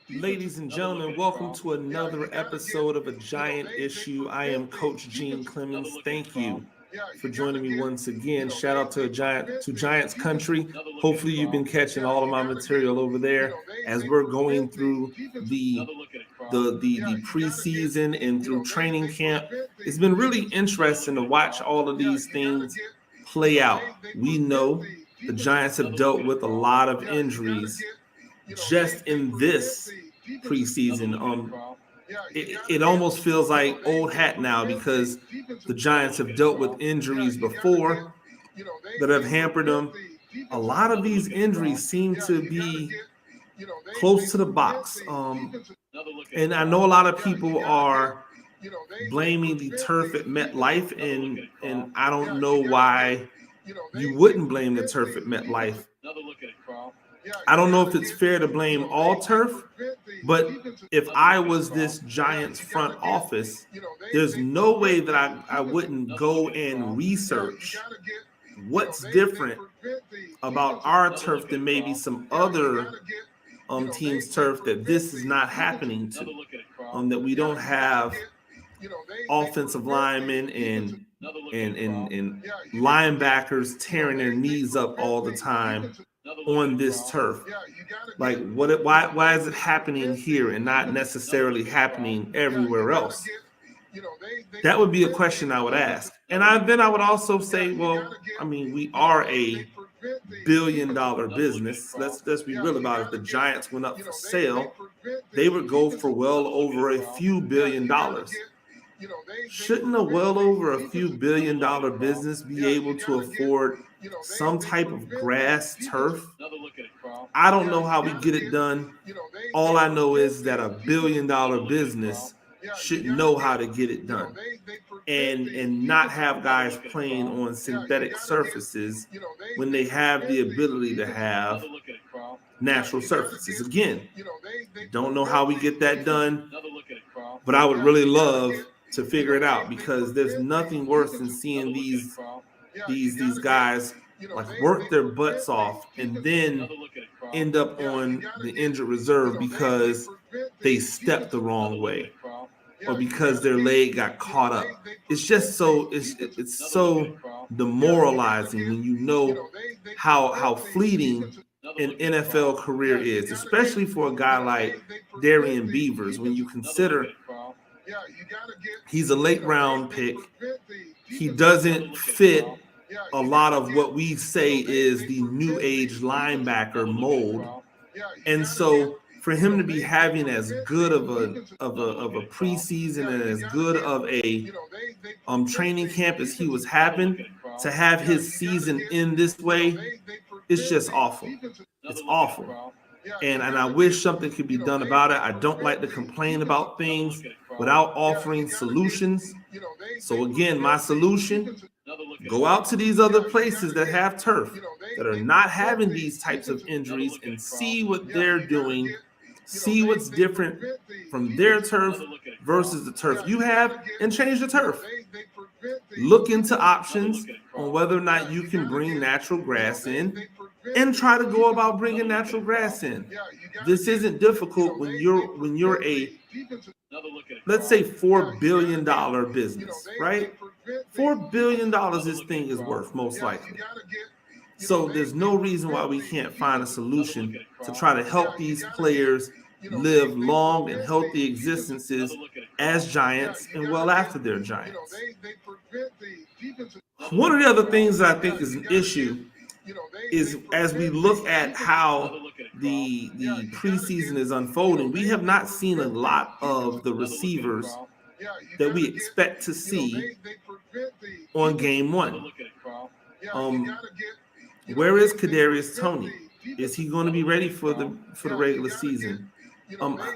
Ladies and gentlemen, welcome to another episode of A Giant Issue. I am Coach Gene Clemens. Thank you for joining me once again. Shout out to Giants Country. Hopefully you've been catching all of my material over there as we're going through the preseason and through training camp. It's been really interesting to watch all of these things play out. We know the Giants have dealt with a lot of injuries just in this preseason. It almost feels like old hat now because the Giants have dealt with injuries before that have hampered them. A lot of these injuries seem to be close to the box. And I know a lot of people are blaming the turf at MetLife, and I don't know why you wouldn't blame the turf at MetLife. I don't know if it's fair to blame all turf, but if I was this Giants front office, there's no way that I wouldn't go and research what's different about our turf than maybe some other team's turf that this is not happening to. That we don't have offensive linemen and linebackers tearing their knees up all the time on this turf. Like, why is it happening here and not necessarily happening everywhere else? That would be a question I would ask. And then I would also say, well, I mean, we are a billion-dollar business. Let's be real about it. If the Giants went up for sale, they would go for well over a few $billion. Shouldn't a well over a few $billion-dollar business be able to afford some type of grass turf? I don't know how we get it done. All I know is that a billion-dollar business should know how to get it done and not have guys playing on synthetic surfaces when they have the ability to have natural surfaces. Again, don't know how we get that done, but I would really love to figure it out because there's nothing worse than seeing these guys like work their butts off and then end up on the injured reserve because they stepped the wrong way or because their leg got caught up. It's just it's so demoralizing when you know how fleeting an NFL career is, especially for a guy like Darian Beavers. When you consider he's a late round pick, he doesn't fit a lot of what we say is the new age linebacker mold, and so for him to be having as good of a preseason and as good of a training camp as he was having, to have his season in this way, it's just awful. It's awful. And I wish something could be done about it. I don't like to complain about things without offering solutions. So again, my solution, go out to these other places that have turf, that are not having these types of injuries, and see what they're doing. See what's different from their turf versus the turf you have, and change the turf. Look into options on whether or not you can bring natural grass in and try to go about bringing natural grass in. This isn't difficult when you're a, let's say, $4 billion business, right? $4 billion this thing is worth, most likely. So there's no reason why we can't find a solution to try to help these players live long and healthy existences as Giants and well after they're Giants. One of the other things that I think is an issue is as we look at how the preseason is unfolding, we have not seen a lot of the receivers that we expect to see on game one. Where is Kadarius Toney? Is he going to be ready for the regular season?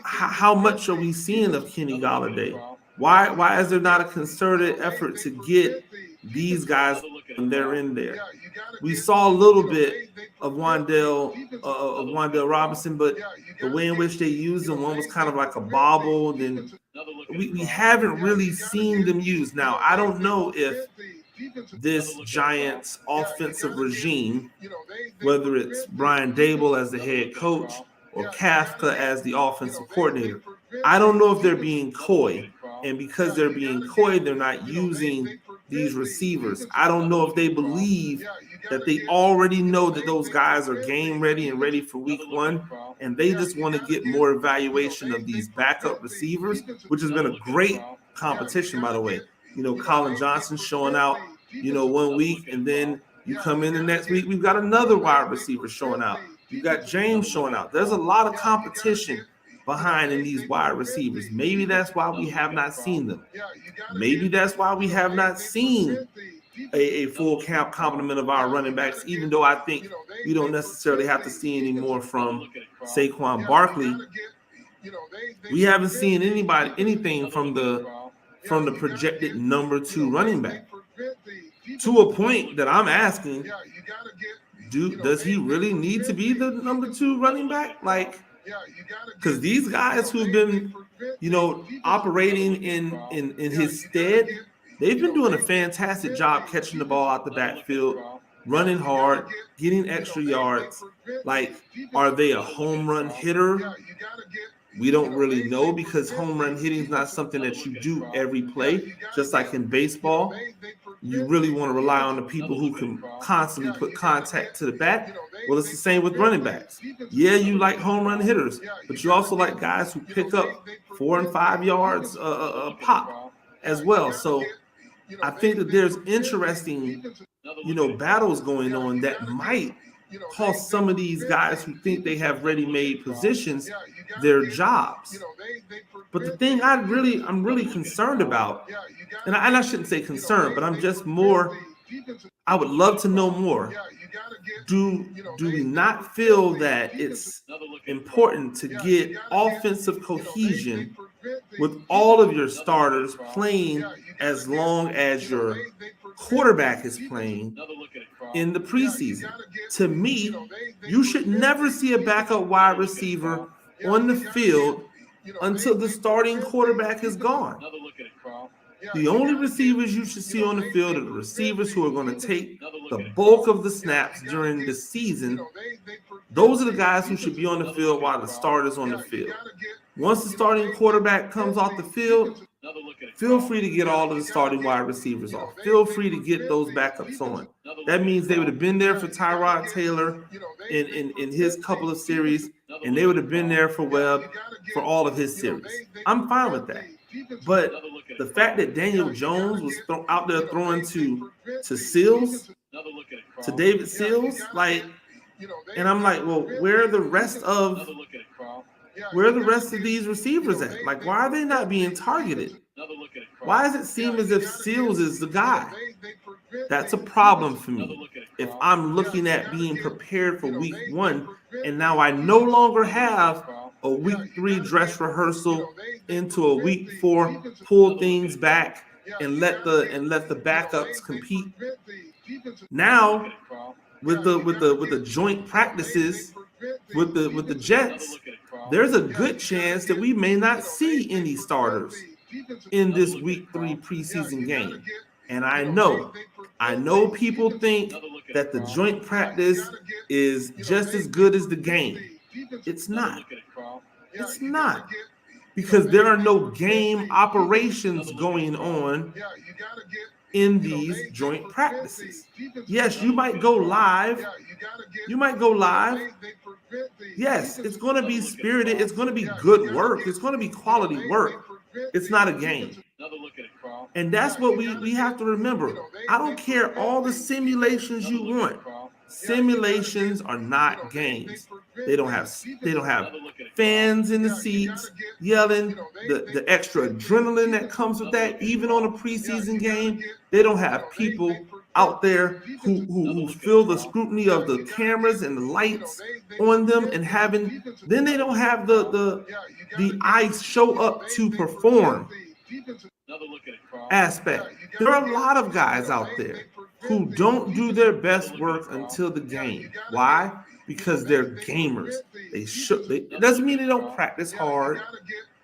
How much are we seeing of Kenny Golladay? Why is there not a concerted effort to get these guys when they're in there? We saw a little bit of Wan'Dale Robinson, but the way in which they used him, one was kind of like a bobble. Then we haven't really seen them used. Now, I don't know if this Giants offensive regime, whether it's Brian Daboll as the head coach or Kafka as the offensive coordinator. I don't know if they're being coy, and because they're being coy, they're not using these receivers. I don't know if they believe that they already know that those guys are game ready and ready for week one, and they just want to get more evaluation of these backup receivers, which has been a great competition, by the way. Colin Johnson showing out, 1 week, and then you come in the next week, we've got another wide receiver showing out. You've got James showing out. There's a lot of competition behind in these wide receivers. Maybe that's why we have not seen them. Maybe that's why we have not seen a full camp complement of our running backs, even though I think we don't necessarily have to see any more from Saquon Barkley. We haven't seen anything from the projected number 2 running back, to a point that I'm asking, does he really need to be the number 2 running back? Because these guys who've been, operating in his stead, they've been doing a fantastic job catching the ball out the backfield, running hard, getting extra yards. Are they a home run hitter? We don't really know, because home run hitting is not something that you do every play. Just like in baseball, you really want to rely on the people who can constantly put contact to the bat. Well, it's the same with running backs. Yeah, you like home run hitters, but you also like guys who pick up 4 and 5 yards a pop as well. So I think that there's interesting, battles going on that might cost some of these guys who think they have ready-made positions their jobs. But the thing I'm really concerned about, and I shouldn't say concerned, but I'm just more, I would love to know more. Do we not feel that it's important to get offensive cohesion with all of your starters playing as long as your quarterback is playing in the preseason? To me, you should never see a backup wide receiver on the field until the starting quarterback is gone. The only receivers you should see on the field are the receivers who are going to take the bulk of the snaps during the season. Those are the guys who should be on the field while the starter's on the field. Once the starting quarterback comes off the field, feel free to get all of the starting wide receivers off. Feel free to get those backups on. That means they would have been there for Tyrod Taylor in his couple of series, and they would have been there for Webb for all of his series. I'm fine with that. But the fact that Daniel Jones was out there throwing to Seals, to David Seals, and I'm like, well, where are the rest of these receivers at? Why are they not being targeted? Why does it seem as if Seals is the guy? That's a problem for me. If I'm looking at being prepared for week one, and now I no longer have a week 3 dress rehearsal into a week 4, pull things back and let the backups compete. Now, with the joint practices with the Jets, there's a good chance that we may not see any starters in this week 3 preseason game. And I know people think that the joint practice is just as good as the game. It's not. It's not. Because there are no game operations going on in these joint practices. Yes, you might go live. Yes, it's going to be spirited. It's going to be good work. It's going to be quality work. It's not a game. And that's what we have to remember. I don't care all the simulations you want. Simulations are not games. They don't have fans in the seats yelling, the extra adrenaline that comes with that, even on a preseason game. They don't have people out there who feel the scrutiny of the cameras and the lights on them, and then they don't have the ice show up to perform aspect. There are a lot of guys out there who don't do their best work until the game. Why? Because they're gamers. It doesn't mean they don't practice hard.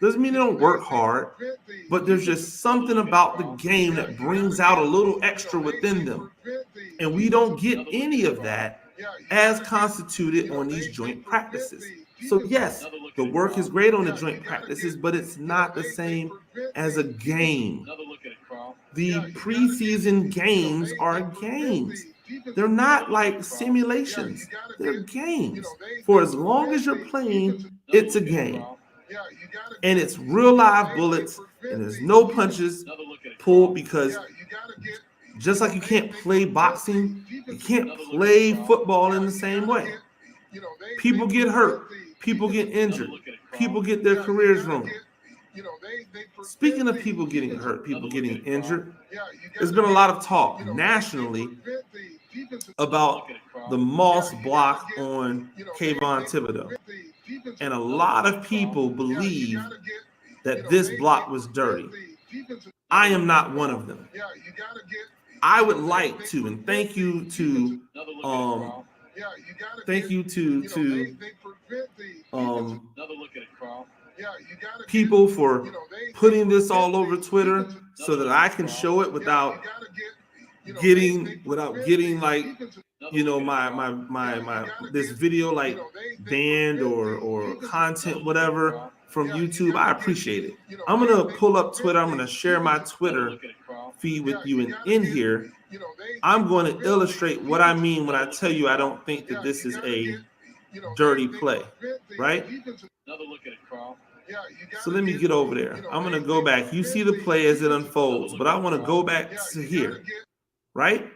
Doesn't mean they don't work hard. But there's just something about the game that brings out a little extra within them. And we don't get any of that as constituted on these joint practices. So yes, the work is great on the joint practices, but it's not the same as a game. The preseason games are games. They're not like simulations. They're games. For as long as you're playing, it's a game. And it's real live bullets, and there's no punches pulled, because just like you can't play boxing, you can't play football in the same way. People get hurt. People get injured. People get their careers ruined. Speaking of people getting hurt, people getting injured, there's been a lot of talk nationally about the Moss block on Kayvon Thibodeaux. And a lot of people believe that this block was dirty. I am not one of them. I would like to, and thank you to people for putting this all over Twitter so that I can show it without getting like, you know, my this video like banned or content whatever from YouTube. I appreciate it. I'm gonna pull up Twitter. I'm gonna share my Twitter feed with you, and in here I'm going to illustrate what I mean when I tell you I don't think that this is a dirty play, right? So let me get over there. I'm going to go back. You see the play as it unfolds, but I want to go back to here, right?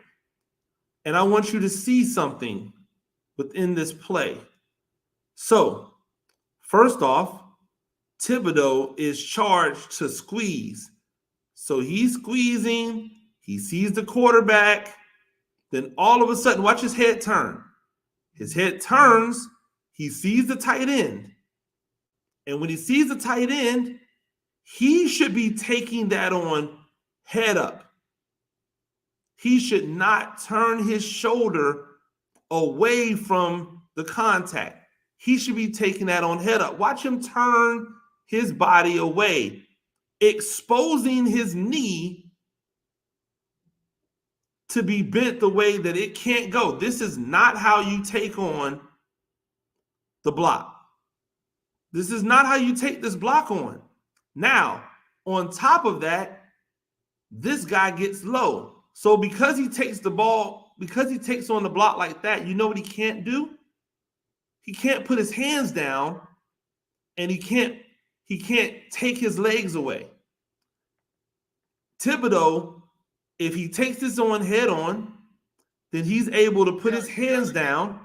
And I want you to see something within this play. So first off, Thibodeaux is charged to squeeze. So he's squeezing. He sees the quarterback. Then all of a sudden, watch his head turn. His head turns. He sees the tight end. And when he sees the tight end, he should be taking that on head up. He should not turn his shoulder away from the contact. He should be taking that on head up. Watch him turn his body away, exposing his knee to be bent the way that it can't go. This is not how you take on the block. This is not how you take this block on. Now, on top of that, this guy gets low. So because he takes the ball, because he takes on the block like that, you know what he can't do? He can't put his hands down, and he can't take his legs away. Thibodeaux, if he takes this on head on, then he's able to put his hands down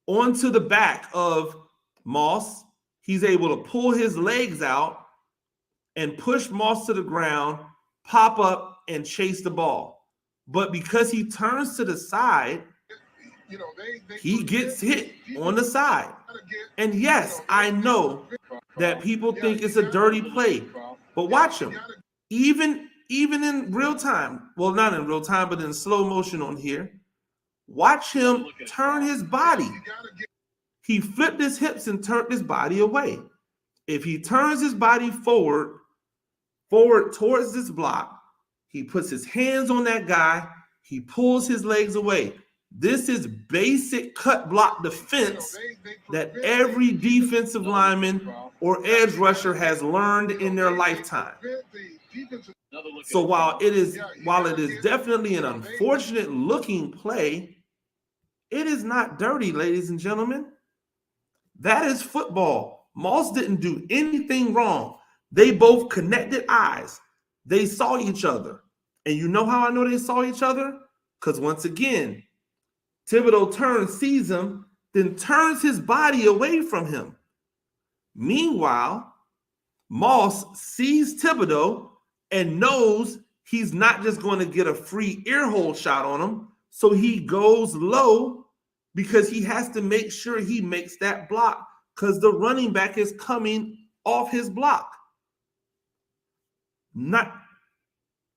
onto the back of Moss. He's able to pull his legs out and push Moss to the ground, pop up, and chase the ball. But because he turns to the side, he gets hit on the side. And yes, I know that people think it's a dirty play, but watch him. Even in real time, well, not in real time, but in slow motion on here, watch him turn his body. He flipped his hips and turned his body away. If he turns his body forward towards this block, he puts his hands on that guy, he pulls his legs away. This is basic cut block defense that every defensive lineman or edge rusher has learned in their lifetime. So while it is definitely an unfortunate looking play, it is not dirty, ladies and gentlemen. That is football. Moss didn't do anything wrong. They both connected eyes. They saw each other. And you know how I know they saw each other? Because once again, Thibodeaux turns, sees him, then turns his body away from him. Meanwhile, Moss sees Thibodeaux and knows he's not just going to get a free earhole shot on him. So he goes low because he has to make sure he makes that block because the running back is coming off his block.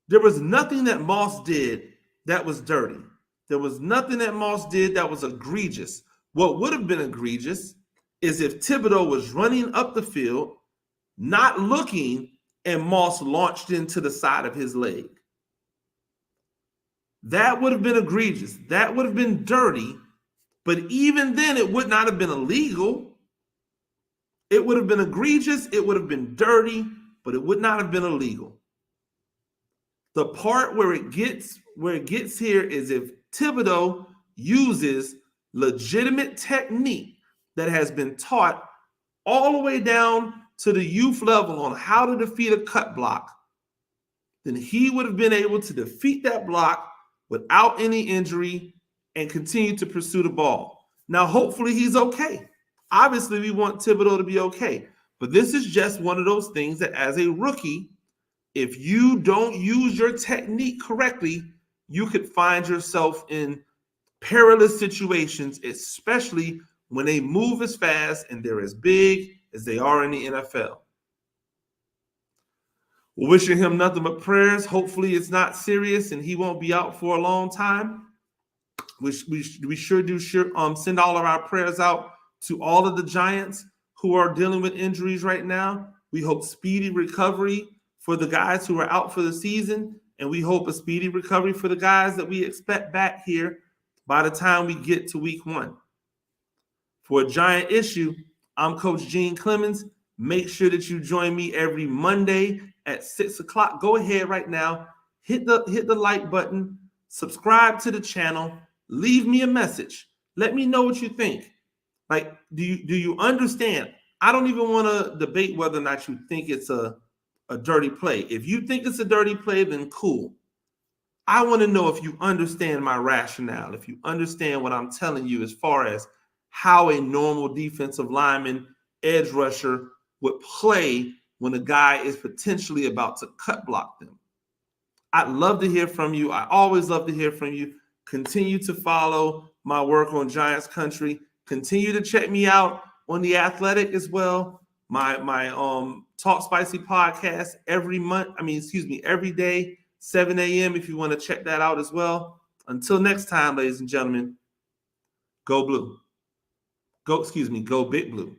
There was nothing that Moss did that was dirty. There was nothing that Moss did that was egregious. What would have been egregious is if Thibodeaux was running up the field, not looking, and Moss launched into the side of his leg. That would have been egregious. That would have been dirty. But even then, it would not have been illegal It would have been egregious, it would have been dirty, but it would not have been illegal. The part where it gets here is if Thibodeaux uses legitimate technique that has been taught all the way down to the youth level on how to defeat a cut block, then he would have been able to defeat that block without any injury and continue to pursue the ball. Now, hopefully he's okay. Obviously, we want Thibodeaux to be okay. But this is just one of those things that as a rookie, if you don't use your technique correctly, you could find yourself in perilous situations, especially when they move as fast and they're as big as they are in the NFL. We're wishing him nothing but prayers. Hopefully it's not serious and he won't be out for a long time. We sure do send all of our prayers out to all of the Giants who are dealing with injuries right now. We hope speedy recovery for the guys who are out for the season, and we hope a speedy recovery for the guys that we expect back here by the time we get to week 1. For a Giant issue, I'm Coach Gene Clemens. Make sure that you join me every Monday at 6 o'clock. Go ahead right now, hit the like button, subscribe to the channel, leave me a message. Let me know what you think. Like, do you understand? I don't even want to debate whether or not you think it's a dirty play. If you think it's a dirty play, then cool. I want to know if you understand my rationale, if you understand what I'm telling you as far as how a normal defensive lineman, edge rusher would play when a guy is potentially about to cut block them. I'd love to hear from you. I always love to hear from you. Continue to follow my work on Giants Country. Continue to check me out on The Athletic as well. My Talk Spicy podcast every day, 7 a.m. if you want to check that out as well. Until next time, ladies and gentlemen, go blue. Go Big Blue.